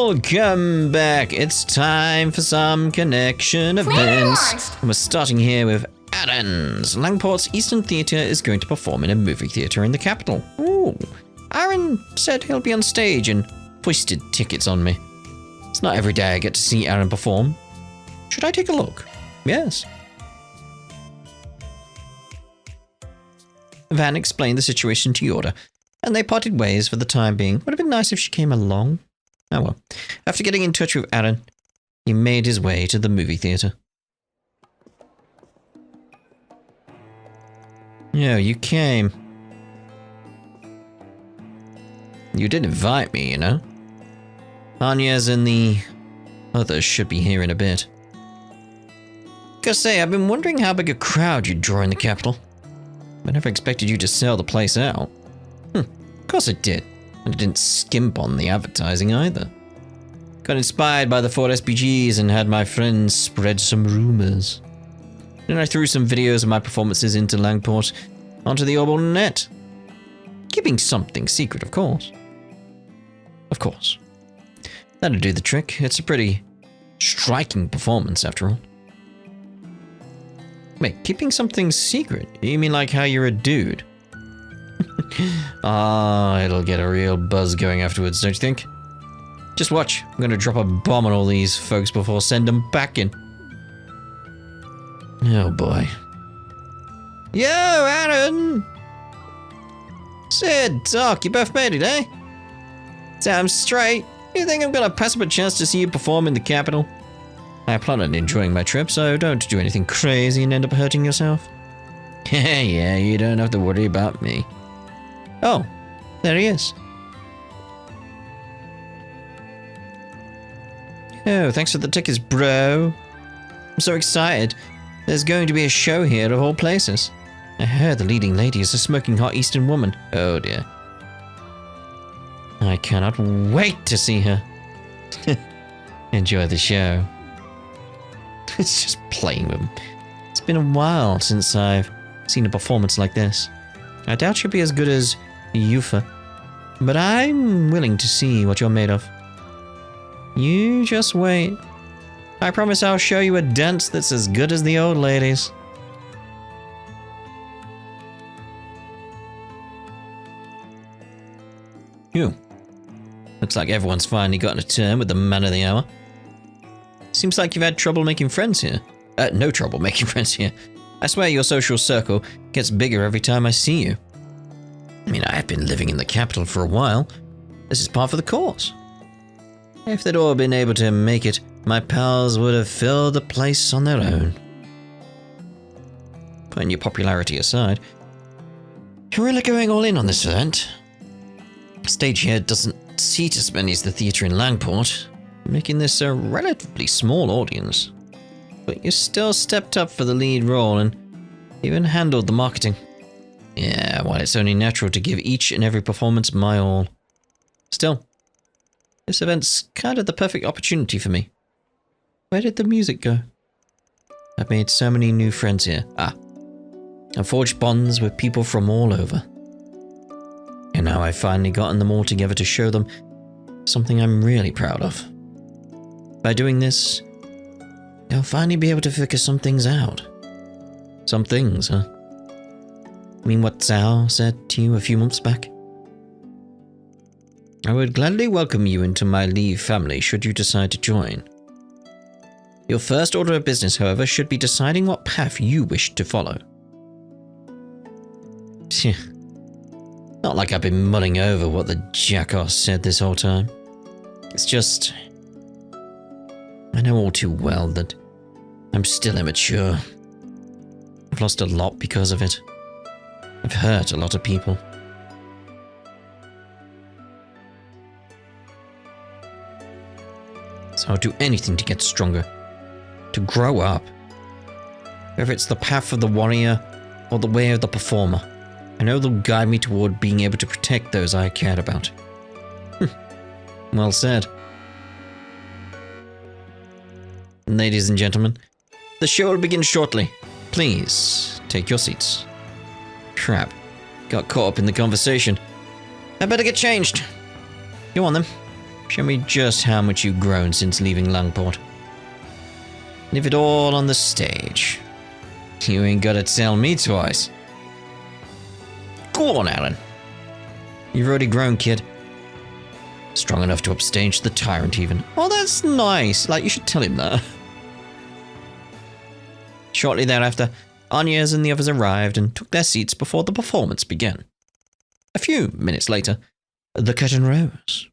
Welcome back. It's time for some connection events. And we're starting here with Aaron's. Langport's Eastern Theatre is going to perform in a movie theatre in the capital. Ooh. Aaron said he'll be on stage and foisted tickets on me. It's not every day I get to see Aaron perform. Should I take a look? Yes. Van explained the situation to Yorda, and they parted ways for the time being. Would have been nice if she came along. Oh well. After getting in touch with Aaron, he made his way to the movie theatre. Yeah, you came. You did invite me, you know. Anya's and the others should be here in a bit. Gotta say, I've been wondering how big a crowd you'd draw in the capital. I never expected you to sell the place out. Of course it did. And it didn't skimp on the advertising either. Got inspired by the 4 SPGs and had my friends spread some rumors. Then I threw some videos of my performances into Langport onto the Orbital net. Keeping something secret, of course. Of course. That'd do the trick. It's a pretty striking performance, after all. Wait, keeping something secret? You mean like how you're a dude? It'll get a real buzz going afterwards, don't you think? Just watch. I'm gonna drop a bomb on all these folks before send them back in. Oh boy. Yo, Aaron! Sid, Doc, you both made it, eh? Damn straight. You think I'm gonna pass up a chance to see you perform in the capital? I plan on enjoying my trip, so don't do anything crazy and end up hurting yourself. Yeah, you don't have to worry about me. Oh, there he is. Oh, thanks for the tickets, bro. I'm so excited. There's going to be a show here of all places. I heard the leading lady is a smoking hot Eastern woman. Oh dear. I cannot wait to see her. Enjoy the show. It's just playing with him. It's been a while since I've seen a performance like this. I doubt she'll be as good as Yufa, but I'm willing to see what you're made of. You just wait. I promise I'll show you a dance that's as good as the old ladies. Phew. Looks like everyone's finally gotten a turn with the man of the hour. Seems like you've had trouble making friends here. No trouble making friends here. I swear your social circle gets bigger every time I see you. I mean, I've been living in the capital for a while. This is par for the course. If they'd all been able to make it, my pals would have filled the place on their own. Putting your popularity aside, you're really going all in on this event. The stage here doesn't seat as many as the theatre in Langport, making this a relatively small audience. But you still stepped up for the lead role and even handled the marketing. Yeah, well, it's only natural to give each and every performance my all. Still, this event's kind of the perfect opportunity for me. Where did the music go? I've made so many new friends here. I've forged bonds with people from all over. And now I've finally gotten them all together to show them something I'm really proud of. By doing this, they'll finally be able to figure some things out. Some things, huh? I mean what Zhao said to you a few months back? I would gladly welcome you into my Leave family should you decide to join. Your first order of business, however, should be deciding what path you wish to follow. Phew. Not like I've been mulling over what the jackass said this whole time. It's just, I know all too well that I'm still immature. I've lost a lot because of it. I've hurt a lot of people. So I'll do anything to get stronger. To grow up. Whether it's the path of the warrior or the way of the performer, I know they'll guide me toward being able to protect those I cared about. Well said. Ladies and gentlemen, the show will begin shortly. Please, take your seats. Crap. Got caught up in the conversation. I better get changed. Go on then. Show me just how much you've grown since leaving Langport. Leave it all on the stage. You ain't gotta tell me twice. Go on, Alan. You've already grown, kid. Strong enough to upstage the tyrant, even. Oh, that's nice. Like, you should tell him that. Shortly thereafter, Anya's and the others arrived and took their seats before the performance began. A few minutes later, the curtain rose.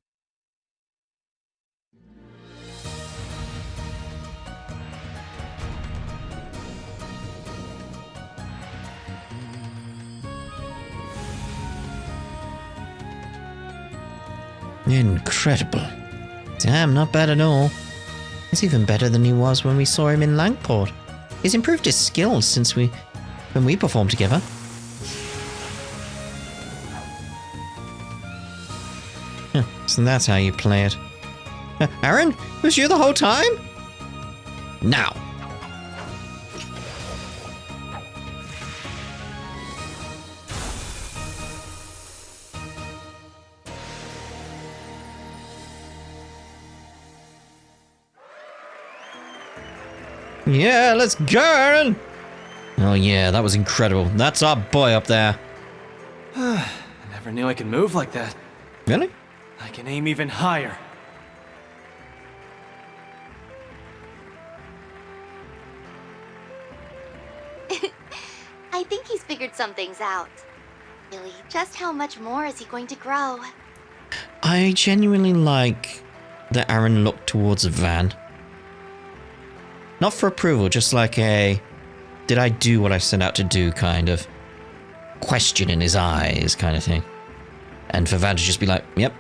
Incredible. Damn, not bad at all. He's even better than he was when we saw him in Langport. He's improved his skills since when we performed together. So that's how you play it. Aaron, was you the whole time? Now. Yeah, let's go, Aaron! Oh yeah, that was incredible. That's our boy up there. I never knew I could move like that. Really? I can aim even higher. I think he's figured some things out. Really, just how much more is he going to grow? I genuinely like that Aaron looked towards a van. Not for approval, just like a, did I do what I set out to do kind of question in his eyes kind of thing. And for Van to just be like, yep,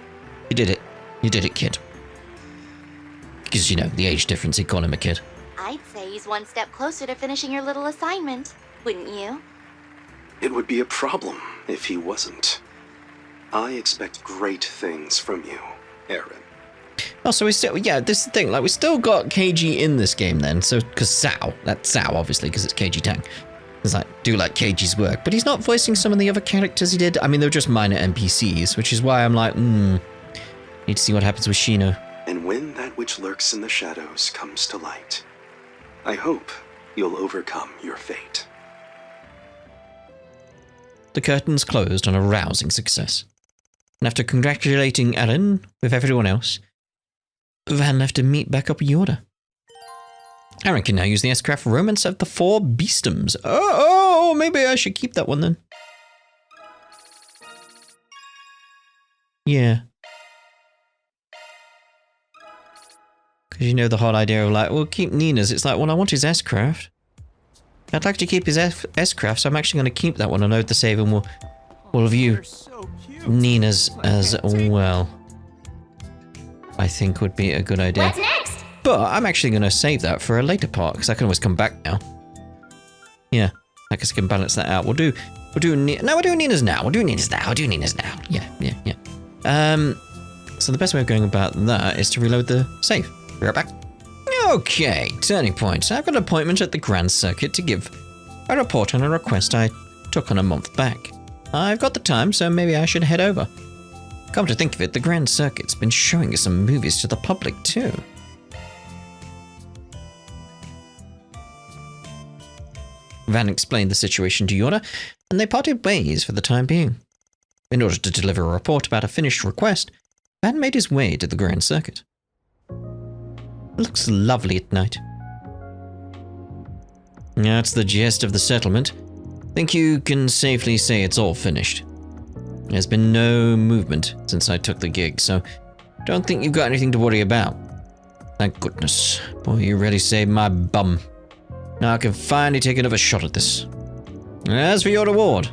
you did it. You did it, kid. Because, you know, the age difference, he'd call him a kid. I'd say he's one step closer to finishing your little assignment, wouldn't you? It would be a problem if he wasn't. I expect great things from you, Aaron. Oh, so we still, yeah, this is the thing, like, we still got KG in this game then, so, because that's Sao, obviously, because it's KG Tang. It's like, do like KG's work, but he's not voicing some of the other characters he did. I mean, they're just minor NPCs, which is why I'm like, need to see what happens with Shino. And when that which lurks in the shadows comes to light, I hope you'll overcome your fate. The curtains closed on a rousing success. And after congratulating Aaron with everyone else, Van left to meet back up with Yoda. Aaron can now use the S-Craft Romance of the Four Beastums. Oh, maybe I should keep that one then. Yeah. Because you know the whole idea of like, well, keep Nina's. It's like, well, I want his S-Craft. I'd like to keep his S-Craft, so I'm actually going to keep that one and load the save and we'll view Nina's as well. I think would be a good idea. What's next? But I'm actually going to save that for a later part because I can always come back now. Yeah, I guess I can balance that out. We'll do no, we're doing Nina's now. We'll do Nina's now. We'll do Nina's now. Yeah. So the best way of going about that is to reload the save. Be right back. Okay, turning point. I've got an appointment at the Grand Circuit to give a report on a request I took on a month back. I've got the time, so maybe I should head over. Come to think of it, the Grand Circuit's been showing us some movies to the public too. Van explained the situation to Yoda, and they parted ways for the time being. In order to deliver a report about a finished request, Van made his way to the Grand Circuit. It looks lovely at night. That's the gist of the settlement. Think you can safely say it's all finished. There's been no movement since I took the gig, so don't think you've got anything to worry about. Thank goodness. Boy, you really saved my bum. Now I can finally take another shot at this. As for your reward,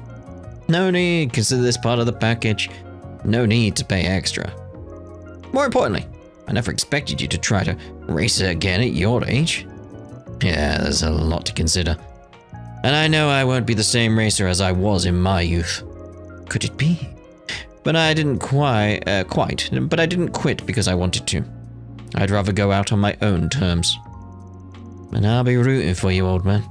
no need, consider this part of the package. No need to pay extra. More importantly, I never expected you to try to race it again at your age. Yeah, there's a lot to consider. And I know I won't be the same racer as I was in my youth. Could it be? But I didn't but I didn't quit because I wanted to. I'd rather go out on my own terms. And I'll be rooting for you, old man.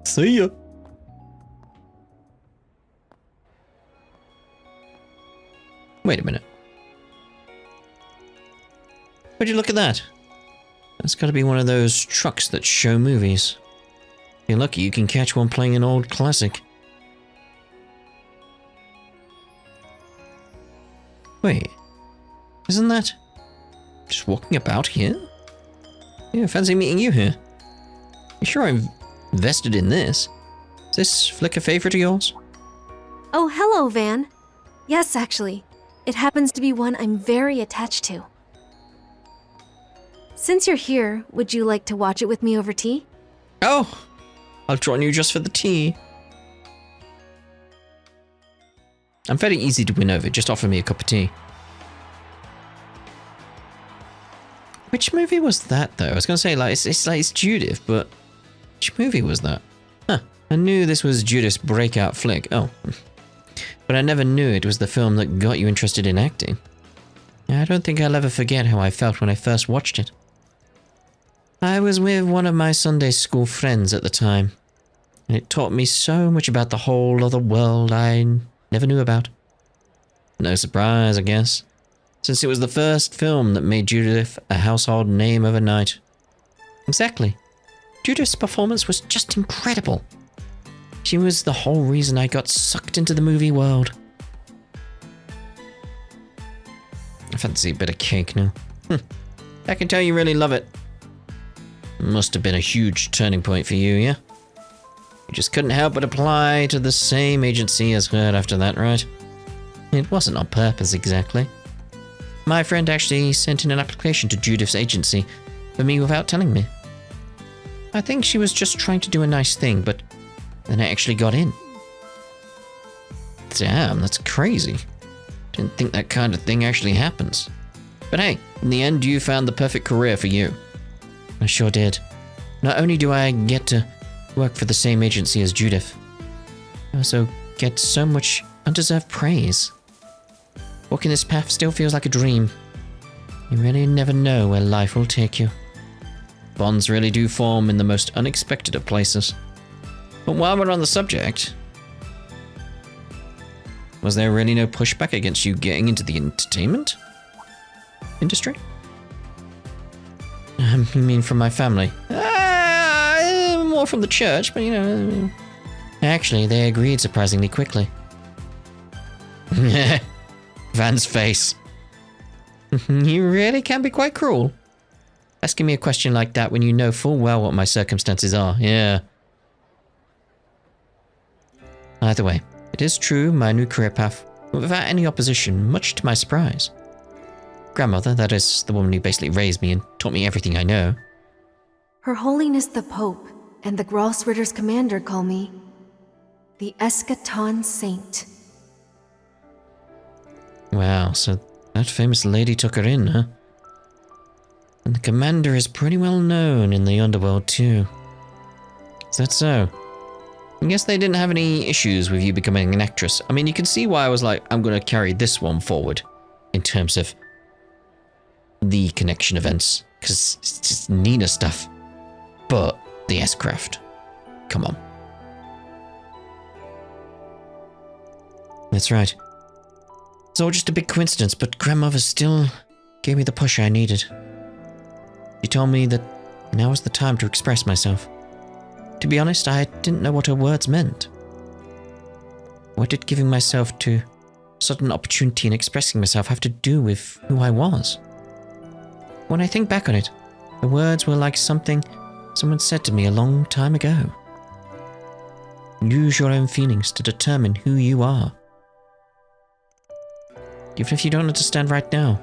See ya. Wait a minute. Would you look at that? That's got to be one of those trucks that show movies. If you're lucky, you can catch one playing an old classic. Wait, isn't that just walking about here? Yeah, fancy meeting you here. You sure I'm invested in this? Is this flick a favorite of yours? Oh, hello, Van. Yes, actually. It happens to be one I'm very attached to. Since you're here, would you like to watch it with me over tea? Oh, I'll join you just for the tea. I'm very easy to win over, just offer me a cup of tea. Which movie was that, though? I was going to say, like, it's Judith, but which movie was that? Huh, I knew this was Judith's breakout flick. Oh, but I never knew it was the film that got you interested in acting. I don't think I'll ever forget how I felt when I first watched it. I was with one of my Sunday school friends at the time, and it taught me so much about the whole other world I never knew about. No surprise, I guess, since it was the first film that made Judith a household name overnight. Exactly. Judith's performance was just incredible. She was the whole reason I got sucked into the movie world. I fancy a bit of cake now. I can tell you really love it. Must have been a huge turning point for you, yeah? You just couldn't help but apply to the same agency as her after that, right? It wasn't on purpose, exactly. My friend actually sent in an application to Judith's agency for me without telling me. I think she was just trying to do a nice thing, but then I actually got in. Damn, that's crazy. Didn't think that kind of thing actually happens. But hey, in the end, you found the perfect career for you. I sure did. Not only do I get to work for the same agency as Judith, I also get so much undeserved praise. Walking this path still feels like a dream. You really never know where life will take you. Bonds really do form in the most unexpected of places. But while we're on the subject, was there really no pushback against you getting into the entertainment industry? You mean from my family? More from the church, but you know. Actually, they agreed surprisingly quickly. Van's face. You really can be quite cruel. Asking me a question like that when you know full well what my circumstances are, yeah. Either way, it is true my new career path, without any opposition, much to my surprise. Grandmother, that is, the woman who basically raised me and taught me everything I know. Her Holiness the Pope and the Grossritter's commander call me the Eschaton Saint. Wow, so that famous lady took her in, huh? And the commander is pretty well known in the underworld too. Is that so? I guess they didn't have any issues with you becoming an actress. I mean, you can see why I was like, I'm going to carry this one forward in terms of the connection events, because it's just Nina stuff. But the S-Craft, come on. That's right. It's all just a big coincidence, but Grandmother still gave me the push I needed. She told me that now was the time to express myself. To be honest, I didn't know what her words meant. What did giving myself to sudden opportunity and expressing myself have to do with who I was? When I think back on it, the words were like something someone said to me a long time ago. Use your own feelings to determine who you are. Even if you don't understand right now,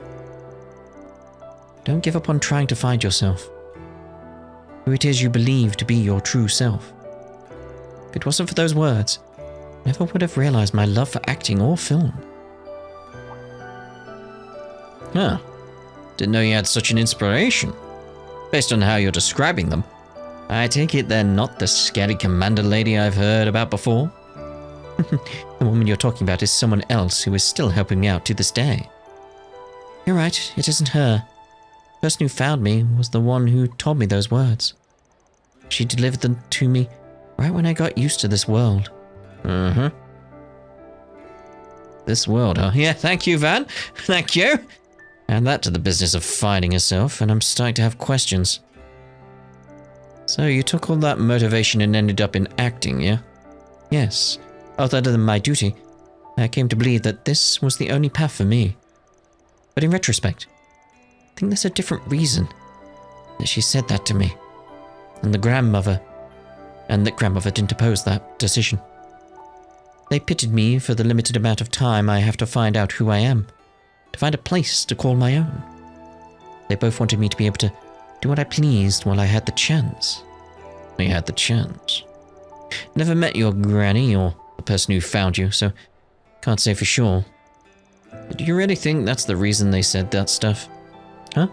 don't give up on trying to find yourself. Who it is you believe to be your true self. If it wasn't for those words, I never would have realized my love for acting or film. Huh. Didn't know you had such an inspiration. Based on how you're describing them, I take it they're not the scary commander lady I've heard about before? The woman you're talking about is someone else who is still helping me out to this day. You're right, it isn't her. The person who found me was the one who told me those words. She delivered them to me right when I got used to this world. This world, huh? Yeah, thank you, Van. Thank you. Add that to the business of finding herself, and I'm starting to have questions. So you took all that motivation and ended up in acting, yeah? Yes. Other than my duty, I came to believe that this was the only path for me. But in retrospect, I think there's a different reason that she said that to me. And that grandmother didn't oppose that decision. They pitied me for the limited amount of time I have to find out who I am, to find a place to call my own. They both wanted me to be able to do what I pleased while I had the chance. I had the chance. Never met your granny or the person who found you, so can't say for sure. But do you really think that's the reason they said that stuff? Huh?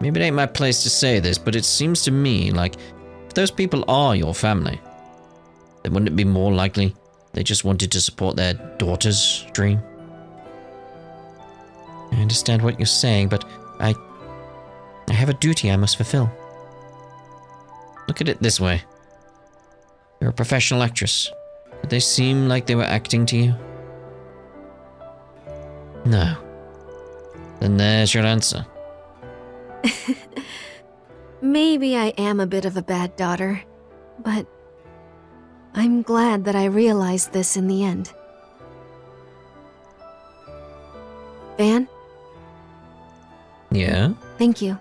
Maybe it ain't my place to say this, but it seems to me like if those people are your family, then wouldn't it be more likely they just wanted to support their daughter's dream? I understand what you're saying, but I have a duty I must fulfill. Look at it this way. You're a professional actress. Did they seem like they were acting to you? No. Then there's your answer. Maybe I am a bit of a bad daughter, but I'm glad that I realized this in the end. Van? Yeah? Thank you.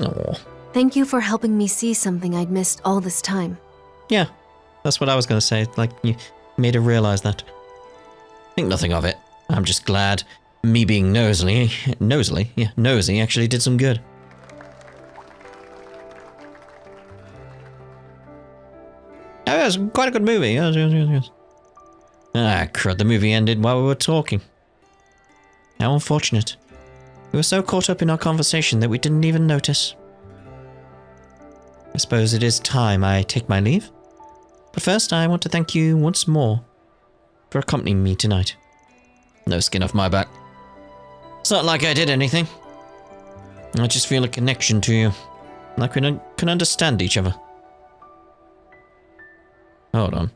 Oh. Thank you for helping me see something I'd missed all this time. Yeah, that's what I was going to say. Like, you made her realize that. Think nothing of it. I'm just glad me being nosy actually did some good. Oh, it was quite a good movie. Yes. Ah, crud, the movie ended while we were talking. How unfortunate. We were so caught up in our conversation that we didn't even notice. I suppose it is time I take my leave. But first, I want to thank you once more for accompanying me tonight. No skin off my back. It's not like I did anything. I just feel a connection to you. Like we can understand each other. Hold on.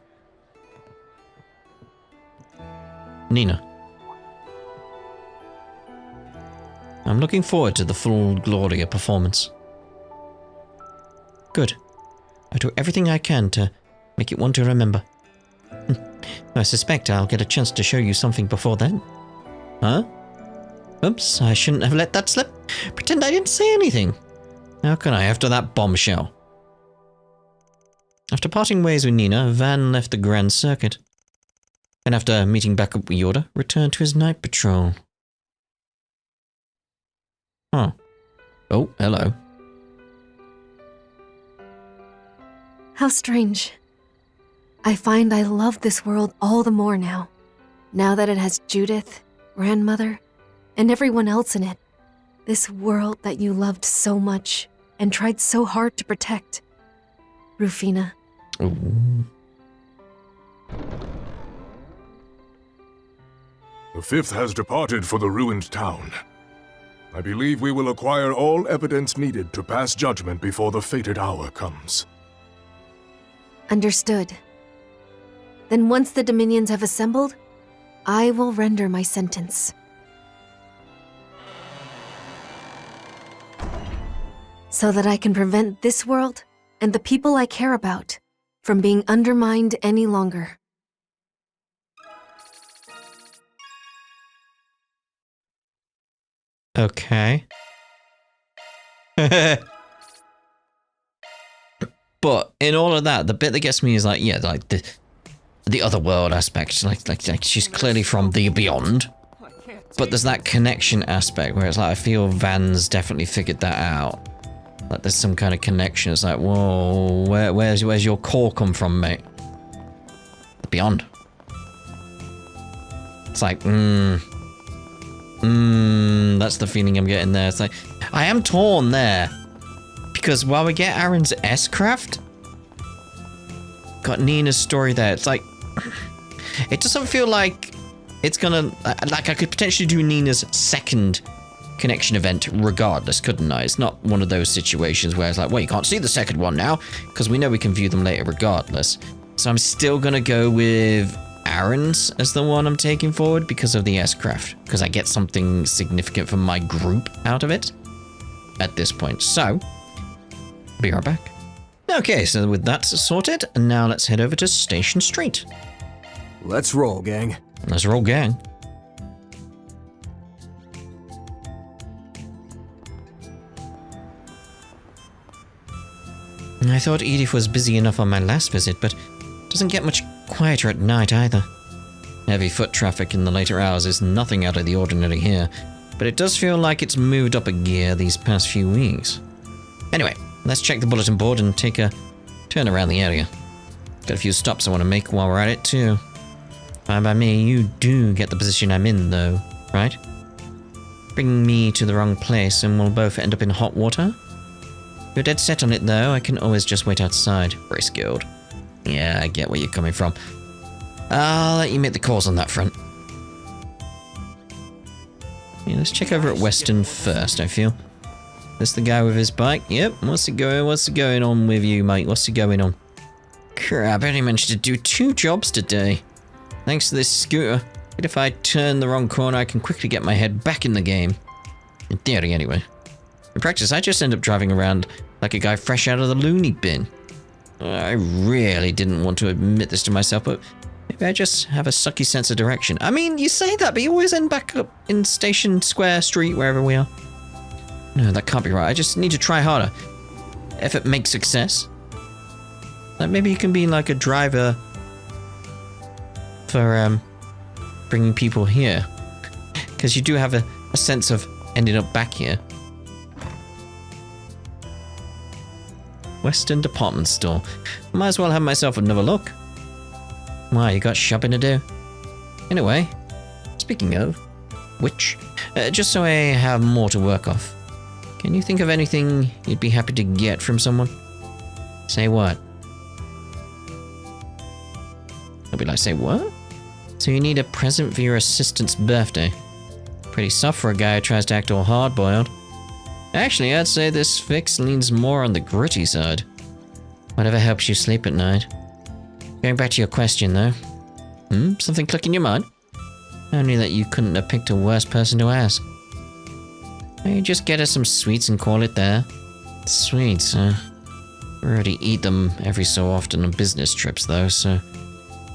Nina. I'm looking forward to the full Gloria performance. Good. I'll do everything I can to make it one to remember. I suspect I'll get a chance to show you something before then. Huh? Oops, I shouldn't have let that slip. Pretend I didn't say anything. How can I after that bombshell? After parting ways with Nina, Van left the Grand Circuit. And after meeting back up with Yoda, returned to his night patrol. Huh. Oh, hello. How strange. I find I love this world all the more now. Now that it has Judith, grandmother, and everyone else in it. This world that you loved so much and tried so hard to protect. Rufina. Ooh. The Fifth has departed for the ruined town. I believe we will acquire all evidence needed to pass judgment before the fated hour comes. Understood. Then once the Dominions have assembled, I will render my sentence. So that I can prevent this world and the people I care about from being undermined any longer. Okay. But in all of that, the bit that gets me is like, yeah, like the other world aspect. Like she's clearly from the beyond. But there's that connection aspect where it's like I feel Van's definitely figured that out. Like there's some kind of connection. It's like, whoa, where's your core come from, mate? The beyond. It's like, that's the feeling I'm getting there. It's like, I am torn there. Because while we get Aaron's S-Craft, got Nina's story there. It's like, it doesn't feel like it's gonna, like I could potentially do Nina's second connection event regardless, couldn't I? It's not one of those situations where it's like, well, you can't see the second one now, because we know we can view them later regardless. So I'm still gonna go with Aaron's as the one I'm taking forward because of the S-Craft. Because I get something significant for my group out of it at this point. So, be right back. Okay, so with that sorted, and now let's head over to Station Street. Let's roll, gang. Let's roll, gang. I thought Edith was busy enough on my last visit, but it doesn't get much quieter at night either. Heavy foot traffic in the later hours is nothing out of the ordinary here, but it does feel like it's moved up a gear these past few weeks. Anyway, let's check the bulletin board and take a turn around the area. Got a few stops I want to make while we're at it too. Fine by me, you do get the position I'm in though, right? Bring me to the wrong place and we'll both end up in hot water? If you're dead set on it though, I can always just wait outside. Very skilled. Yeah, I get where you're coming from. I'll let you make the calls on that front. Yeah, let's check over at Western first, I feel. This the guy with his bike? Yep, what's it going on with you, mate? What's it going on? Crap, I only managed to do 2 jobs today. Thanks to this scooter. But if I turn the wrong corner, I can quickly get my head back in the game. In theory, anyway. In practice, I just end up driving around like a guy fresh out of the loony bin. I really didn't want to admit this to myself, but maybe I just have a sucky sense of direction. I mean, you say that, but you always end back up in Station Square Street, wherever we are. No, that can't be right. I just need to try harder. Effort makes success. Like maybe you can be like a driver for bringing people here. Because you do have a sense of ending up back here. Western Department Store. Might as well have myself another look. Why, you got shopping to do? Anyway, speaking of which, just so I have more to work off, can you think of anything you'd be happy to get from someone? Say what? I'll be like, say what? So you need a present for your assistant's birthday. Pretty soft for a guy who tries to act all hard-boiled. Actually, I'd say this fix leans more on the gritty side. Whatever helps you sleep at night. Going back to your question, though. Something click in your mind? Only that you couldn't have picked a worse person to ask. You just get her some sweets and call it there. Sweets, huh? We already eat them every so often on business trips, though, so...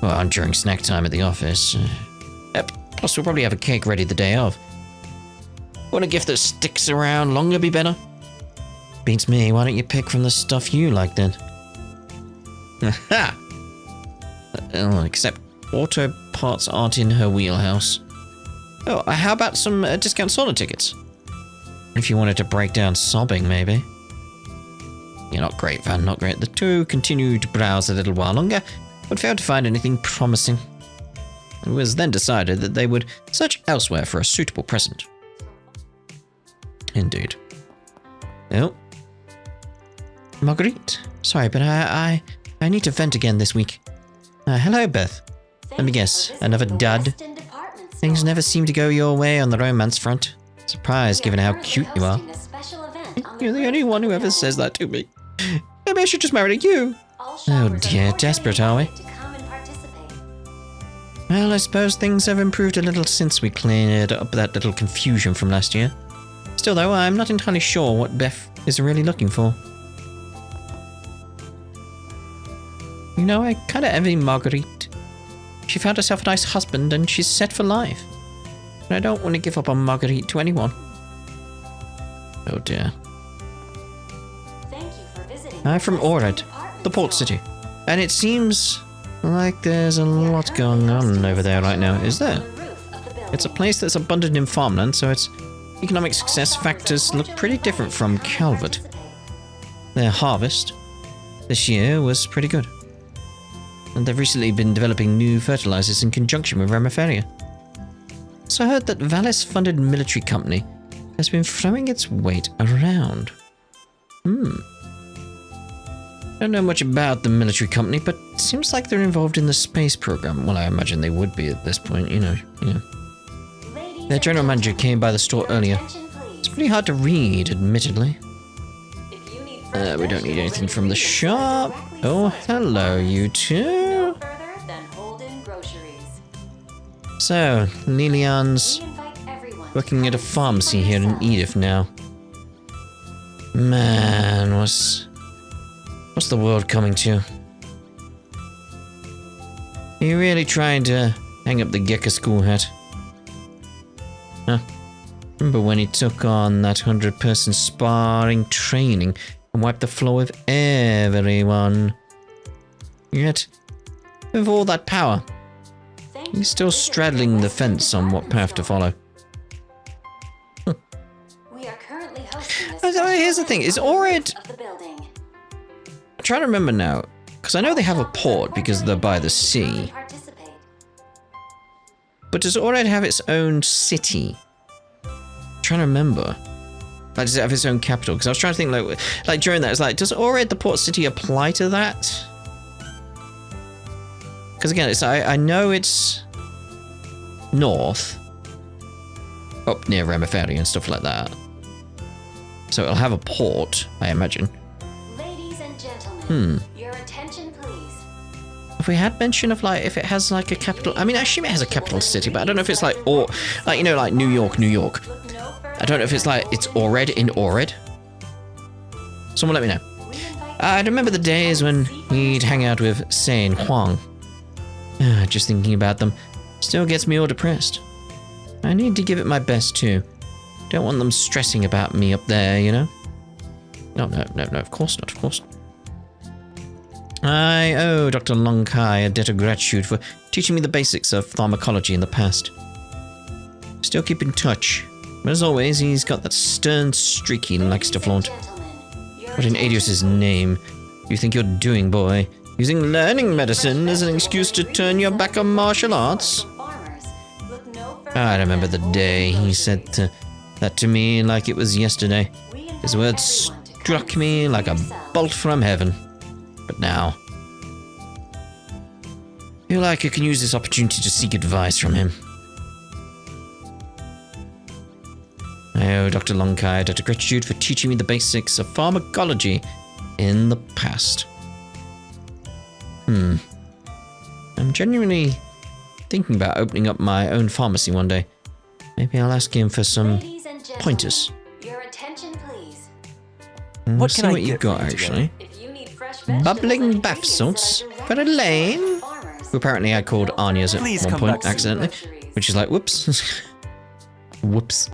Well, during snack time at the office. Plus, we'll probably have a cake ready the day of. Want a gift that sticks around longer be better? Beats me, why don't you pick from the stuff you like then? Ha! Except auto parts aren't in her wheelhouse. Oh, how about some discount sauna tickets? If you wanted to break down sobbing, maybe. You're not great, Van, not great. The two continued to browse a little while longer, but failed to find anything promising. It was then decided that they would search elsewhere for a suitable present. Indeed. Oh. Marguerite, sorry, but I need to vent again this week. Hello, Beth. Let me guess, another dud? Things never seem to go your way on the romance front. Surprised, given how cute you are. You're the only one who ever says that to me. Maybe I should just marry you. Oh dear, desperate are we? Well, I suppose things have improved a little since we cleared up that little confusion from last year. Still though, I'm not entirely sure what Beth is really looking for. You know, I kinda envy Marguerite. She found herself a nice husband and she's set for life. But I don't want to give up on Marguerite to anyone. Oh dear. I'm from Orad, the port city. And it seems like there's a lot going on over there right now, is there? It's a place that's abundant in farmland, so its economic success factors look pretty different from Calvert. Their harvest this year was pretty good. And they've recently been developing new fertilizers in conjunction with Ramiferia. So I heard that Valis-funded military company has been throwing its weight around. Don't know much about the military company, but it seems like they're involved in the space program. Well, I imagine they would be at this point, you know. Their general manager came by the store earlier. It's pretty hard to read, admittedly. We don't need anything from the shop. Oh, hello, you two. So, Lilian's working at a pharmacy here in Edith now. Man, what's the world coming to? Are you really trying to hang up the Gekka school hat? Huh? Remember when he took on that 100-person sparring training and wiped the floor with everyone? Yet, with all that power, he's still straddling the fence on what path to follow. We are currently hosting Here's the thing, is Orid... I'm trying to remember now, because I know they have a port because they're by the sea. But does Orid have its own city? I'm trying to remember. Like, does it have its own capital? Because I was trying to think, like during that, it's like, does Orid, the port city, apply to that? Because again, it's I know it's north, up near Remiferi and stuff like that. So it'll have a port, I imagine. Ladies and gentlemen, your attention please. If we had mention of like if it has like a capital, I mean, I assume it has a capital city, but I don't know if it's like you know, like New York. I don't know if it's like it's Orid in Orid. Someone let me know. I remember the days when he'd hang out with Sein Huang. Just thinking about them still gets me all depressed. I need to give it my best too. Don't want them stressing about me up there, you know? No, of course not, of course not. I owe Dr. Long Kai a debt of gratitude for teaching me the basics of pharmacology in the past. Still keep in touch, but as always, he's got that stern streak he likes to flaunt. What in Adios' name you think you're doing, boy? Using learning medicine as an excuse to turn your back on martial arts? I remember the day he said that to me like it was yesterday. His words struck me like a bolt from heaven. But now, I feel like I can use this opportunity to seek advice from him. I owe Dr. Longkai a debt of gratitude for teaching me the basics of pharmacology in the past. I'm genuinely thinking about opening up my own pharmacy one day. Maybe I'll ask him for some pointers. Your attention, please. What can I what you got, actually. Bubbling bath salts for Elaine, who apparently I called Anya's at one point accidentally, which is like, whoops. Whoops.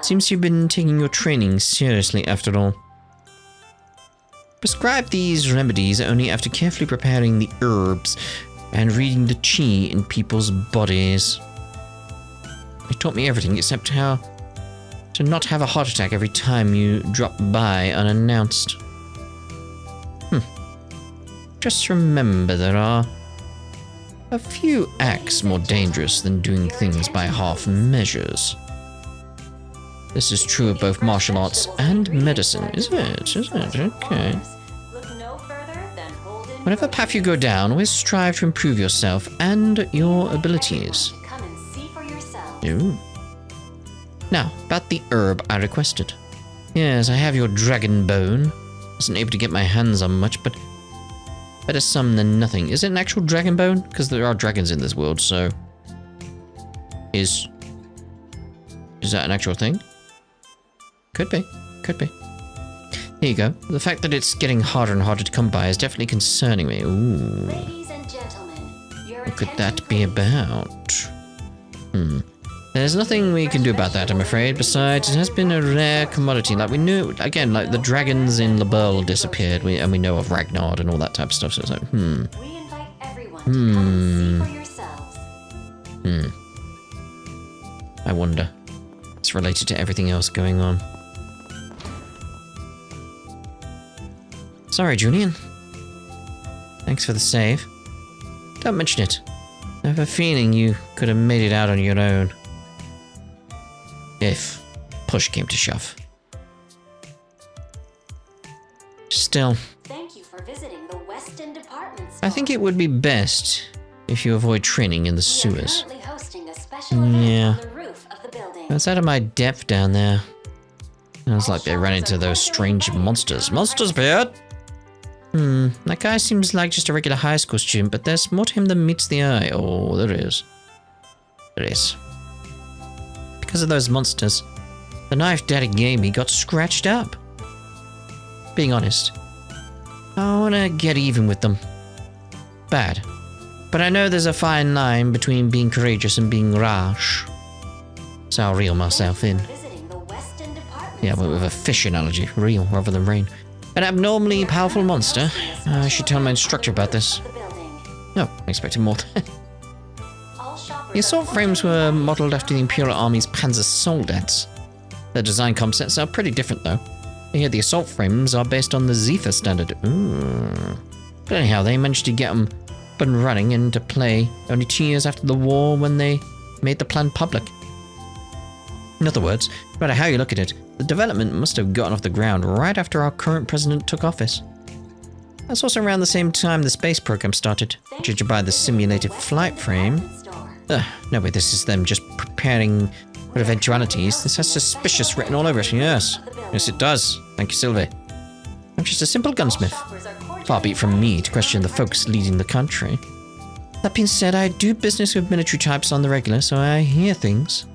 Seems you've been taking your training seriously after all. Prescribe these remedies only after carefully preparing the herbs and reading the chi in people's bodies. It taught me everything except how to not have a heart attack every time you drop by unannounced. Just remember there are a few acts more dangerous than doing things by half measures. This is true of both martial arts and medicine, is it? Is it? Okay. Whatever path you go down, always strive to improve yourself and your abilities. Ooh. Now, about the herb I requested. Yes, I have your dragon bone. Wasn't able to get my hands on much, but better some than nothing. Is it an actual dragon bone? Because there are dragons in this world, so... Is that an actual thing? Could be. Could be. Here you go. The fact that it's getting harder and harder to come by is definitely concerning me. Ooh. What could that be about? There's nothing we can do about that, I'm afraid. Besides, it has been a rare commodity. Like, we knew... Again, like, the dragons in Laberl disappeared, and we know of Ragnard and all that type of stuff, so it's like, I wonder. It's related to everything else going on. Sorry, Julian. Thanks for the save. Don't mention it. I have a feeling you could have made it out on your own. If push came to shove. Still, Thank you for visiting the Weston Department Store. I think it would be best if you avoid training in the sewers. We are currently hosting a special event on the roof of the building. I was out of my depth down there. It was like they ran into those strange monsters. Monsters appeared! That guy seems like just a regular high school student, but there's more to him than meets the eye. Oh, there is. There is. Because of those monsters, the knife Daddy gave me got scratched up. Being honest, I want to get even with them. Bad. But I know there's a fine line between being courageous and being rash. So I'll reel myself in. Yeah, but with a fish analogy. Reel rather than rain. An abnormally powerful monster. I should tell my instructor about this. No, I expected more. The assault frames were modelled after the Imperial Army's Panzer Soldats. Their design concepts are pretty different though. Here the assault frames are based on the Zephyr standard. But anyhow, they managed to get them up and running into play only 2 years after the war when they made the plan public. In other words, no matter how you look at it, the development must have gotten off the ground right after our current president took office. That's also around the same time the space program started, judging by the simulated flight frame. No way, this is them just preparing for eventualities. This has suspicious written all over it. Yes, it does. Thank you, Sylvie. I'm just a simple gunsmith. Far be it from me to question the folks leading the country. That being said, I do business with military types on the regular, so I hear things.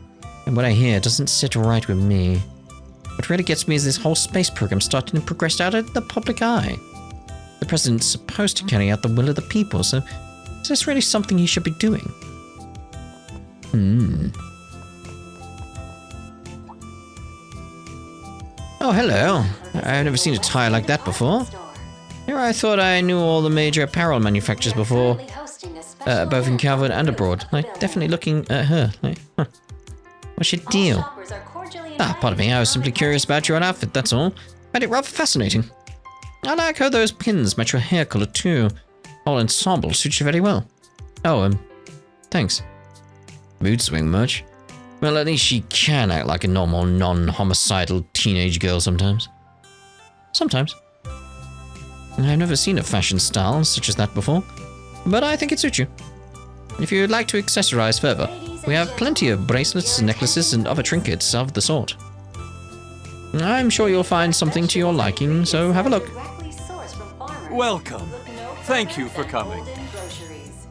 And what I hear doesn't sit right with me. What really gets me is this whole space program starting to progress out of the public eye. The president's supposed to carry out the will of the people, so is this really something he should be doing? Oh, hello. I've never seen a tire like that before. Here I thought I knew all the major apparel manufacturers before, both in Calvert and abroad. Like, definitely looking at her. Like, huh. What's your deal? Pardon me, I was simply curious about your outfit, that's all. Found it rather fascinating. I like how those pins match your hair color too. Whole ensemble suits you very well. Oh, thanks. Mood swing much? Well, at least she can act like a normal, non-homicidal teenage girl sometimes. Sometimes. I've never seen a fashion style such as that before, but I think it suits you. If you'd like to accessorize further, we have plenty of bracelets, necklaces, and other trinkets of the sort. I'm sure you'll find something to your liking, so have a look. Welcome. Thank you for coming.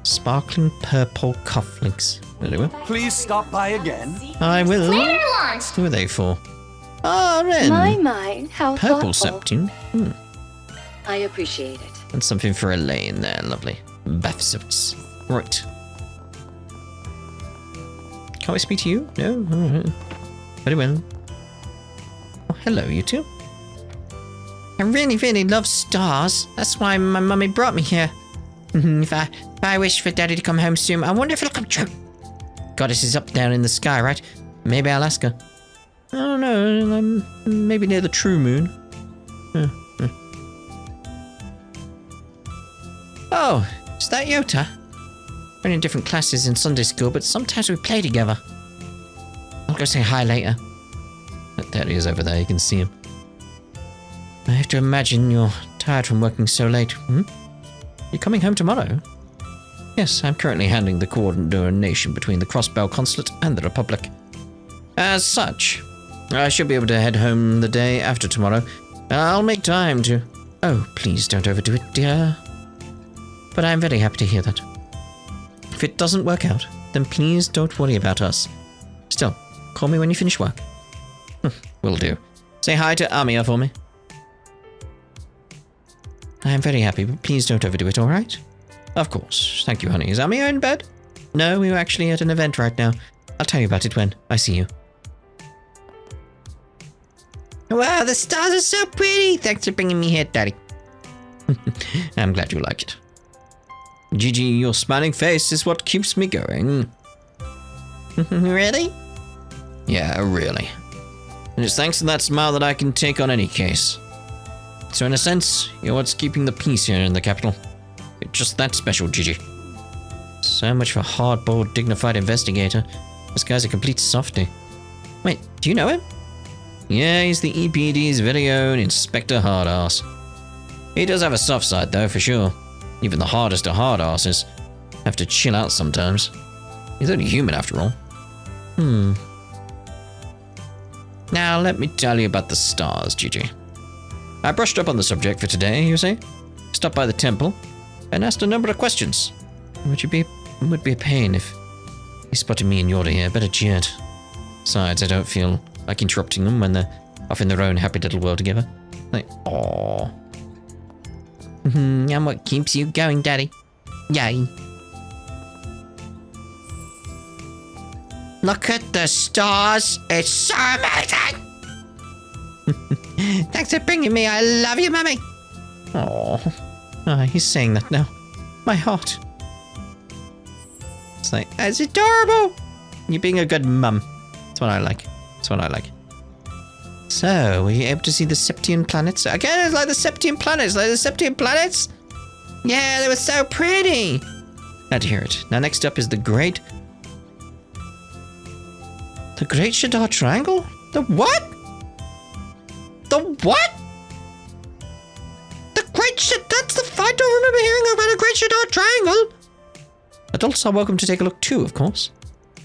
Sparkling purple cufflinks. Very well. Please stop by again. I will. Planner launched! Who are they for? Ah, Ren. My, how Purple thoughtful. septune. I appreciate it. And something for Elaine there, lovely. Bath suits. Right. Can't we speak to you? No? Alright. Very well. Oh, hello, you two. I really, really love stars. That's why my mummy brought me here. if I wish for Daddy to come home soon, I wonder if it'll come true. Goddess is up down in the sky, right? Maybe I'll ask her. I don't know. Maybe near the true moon. Oh, is that Yota? We're in different classes in Sunday school, but sometimes we play together. I'll go say hi later. There he is over there, you can see him. I have to imagine you're tired from working so late. You're coming home tomorrow? Yes, I'm currently handling the coordination between the Crossbell Consulate and the Republic. As such, I should be able to head home the day after tomorrow. I'll make time to... Oh, please don't overdo it, dear. But I'm very happy to hear that. If it doesn't work out, then please don't worry about us. Still, call me when you finish work. Will do. Say hi to Amiya for me. I'm very happy, but please don't overdo it, alright? Of course. Thank you, honey. Is Amiya in bed? No, we were actually at an event right now. I'll tell you about it when I see you. Wow, the stars are so pretty! Thanks for bringing me here, Daddy. I'm glad you like it. Gigi, your smiling face is what keeps me going. Really? Yeah, really. And it's thanks to that smile that I can take on any case. So in a sense, you're what's keeping the peace here in the capital. You're just that special, Gigi. So much for a hard-boiled, dignified investigator. This guy's a complete softie. Wait, do you know him? Yeah, he's the EPD's very own Inspector Hardass. He does have a soft side though, for sure. Even the hardest of hard asses have to chill out sometimes. He's only human after all. Now let me tell you about the stars, Gigi. I brushed up on the subject for today, you see? stopped by the temple and asked a number of questions. It would be a pain if he spotted me and Yori here, better yet. Besides, I don't feel like interrupting them when they're off in their own happy little world together. Like, aww. And what keeps you going, Daddy? Yay. Look at the stars. It's so amazing. Thanks for bringing me. I love you, Mummy. Aww. He's saying that now. My heart. It's like, that's adorable. You're being a good mum. That's what I like. That's what I like. So, were you able to see the Septian planets? Again, it's like the Septian planets. Like the Septian planets? Yeah, they were so pretty. Glad to hear it. Now, next up is the Great Shadar Triangle? The what? The what? The Great Shadar... I don't remember hearing about a Great Shadar Triangle. Adults are welcome to take a look too, of course.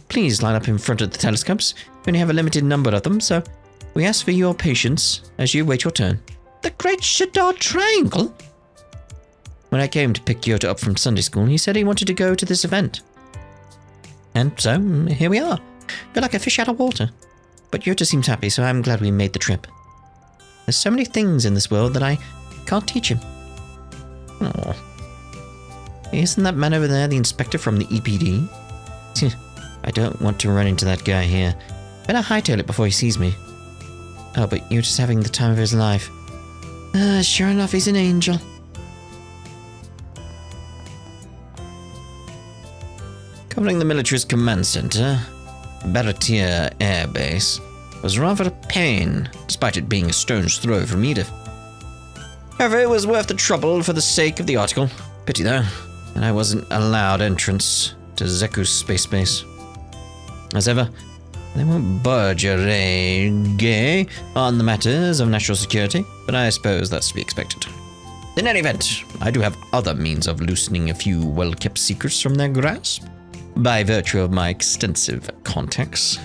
Please line up in front of the telescopes. We only have a limited number of them, so we ask for your patience as you wait your turn. The Great Shadar Triangle? When I came to pick Yota up from Sunday school, he said he wanted to go to this event. And so, here we are. Feel like a fish out of water. But Yota seems happy, so I'm glad we made the trip. There's so many things in this world that I can't teach him. Aww. Isn't that man over there the inspector from the EPD? I don't want to run into that guy here. Better hightail it before he sees me. Oh, but you're just having the time of his life. Sure enough, he's an angel. Covering the military's command center, Baratia Air Base, was rather a pain, despite it being a stone's throw from Edith. However, it was worth the trouble for the sake of the article. Pity though, and I wasn't allowed entrance to Zeku's space base. As ever, they won't budge a ray on the matters of national security, but I suppose that's to be expected. In any event, I do have other means of loosening a few well-kept secrets from their grasp, by virtue of my extensive contacts.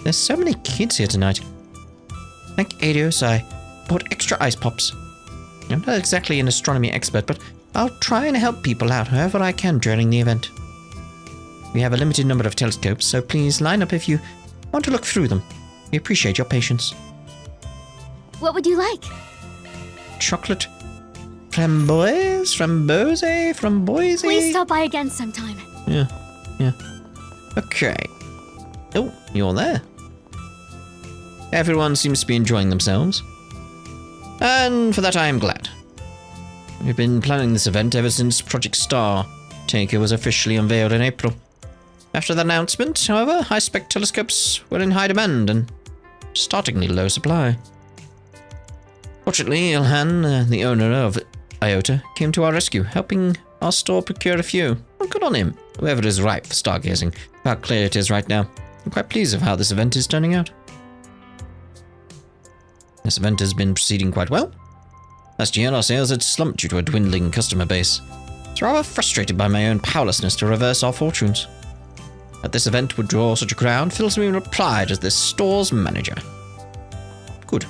There's so many kids here tonight. Like Adios, I bought extra ice pops. I'm not exactly an astronomy expert, but I'll try and help people out however I can during the event. We have a limited number of telescopes, so please line up if you want to look through them. We appreciate your patience. What would you like? Chocolate framboise? Please stop by again sometime. Yeah. Okay. Oh, you're there. Everyone seems to be enjoying themselves. And for that I am glad. We've been planning this event ever since Project Star Taker was officially unveiled in April. After the announcement, however, high-spec telescopes were in high demand and startlingly low supply. Fortunately, Ilhan, the owner of Iota, came to our rescue, helping our store procure a few. Well, good on him, whoever is right for stargazing. How clear it is right now. I'm quite pleased with how this event is turning out. This event has been proceeding quite well. Last year, our sales had slumped due to a dwindling customer base. I was rather frustrated by my own powerlessness to reverse our fortunes. That this event would draw such a crowd fills me with pride as this store's manager. Good.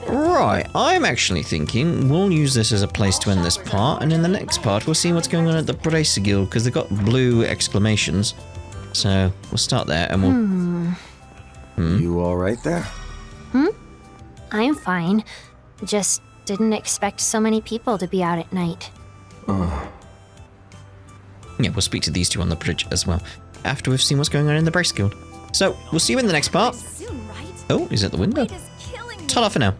Right, I'm actually thinking we'll use this as a place to end this part, and in the next part we'll see what's going on at the Bracer Guild, because they've got blue exclamations. So, we'll start there and we'll... You alright there? I'm fine. Just didn't expect so many people to be out at night. Yeah, we'll speak to these two on the bridge as well, after we've seen what's going on in the Bracer Guild. So, we'll see you in the next part. Oh, he's at the window. Ta-ra for now.